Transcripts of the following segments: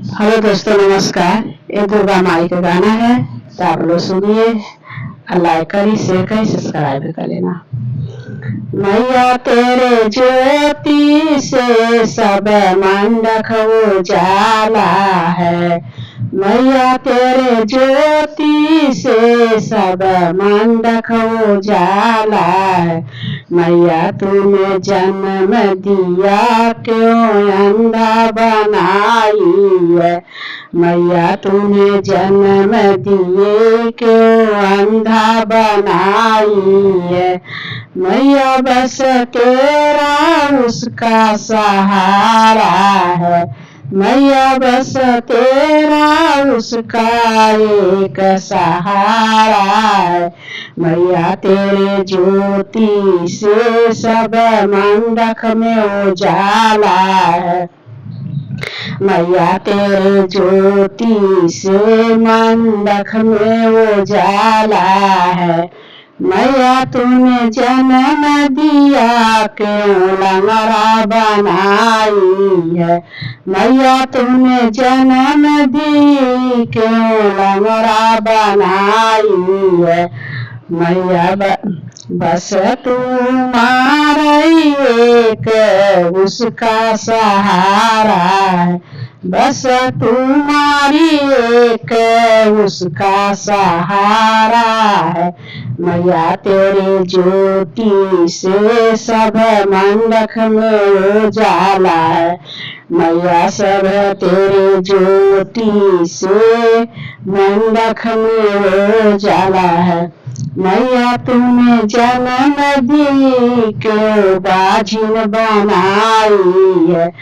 Hello दोस्तों, नमस्कार। ये दुर्गा माई का गाना है, तो आप लोग सुनिए। लाइक करिए, शेयर करिए, सब्सक्राइब भी कर लेना। मैया तेरे ज्योति से सब मंडक उजाला है। मैया तेरे ज्योति से सब मंडक उजाला है। मैया तूने जन्म दिया क्यों अंधा बनाई है। मैया तूने जन्म दिए क्यों अंधा बनाई है। मैया बस तेरा उसका सहारा है। मैया बस तेरा उसका एक सहारा है। मैया तेरे ज्योति से सब मंडक में उजाला है। मैया तेरे ज्योति से मंडक में उजाला है। मैया तूने जन्म दिया क्यों लंगड़ा बनाई है। मैया तूने जन्म दी क्यों लंगड़ा बनाई है। मैया बस तुम्हारा एक उसका सहारा है। बस तुम्हारी एक उसका सहारा है। मैया तेरे ज्योति से सब मंडक में उजाला है। मैया सब तेरे ज्योति से मंडक में उजाला है। मैया तूने जन्म दी क्यों बाजिन बनाई है।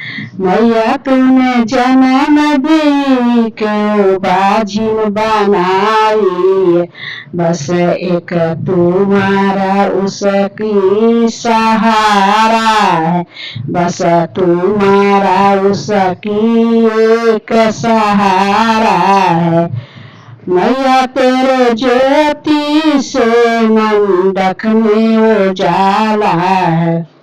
मैया तूने जन्म दी क्यों बाजिन बनाई है। बस एक तुम्हारा उसकी सहारा है। बस तुम्हारा उसकी एक सहारा है। मैया तेरे ज्योति से मंडक में उजाला है।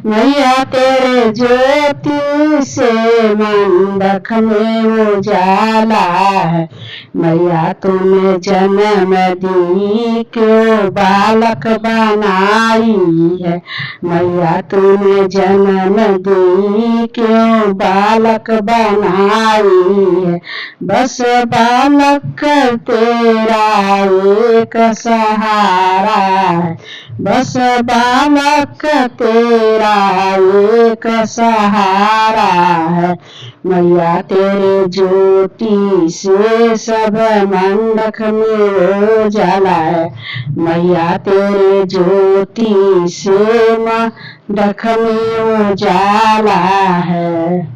मैया तेरे ज्योति से मंडक में उजाला है। मैया तूने जन्म दी क्यों बालक बनाई है। मैया तूने जन्म दी क्यों बालक बनाई है। बस बालक तेरा एक सहारा है। बस बालक तेरा एक सहारा है। मैया तेरे ज्योति से सब मंडक में उजाला है। मैया तेरे ज्योति से मंडक में उजाला है।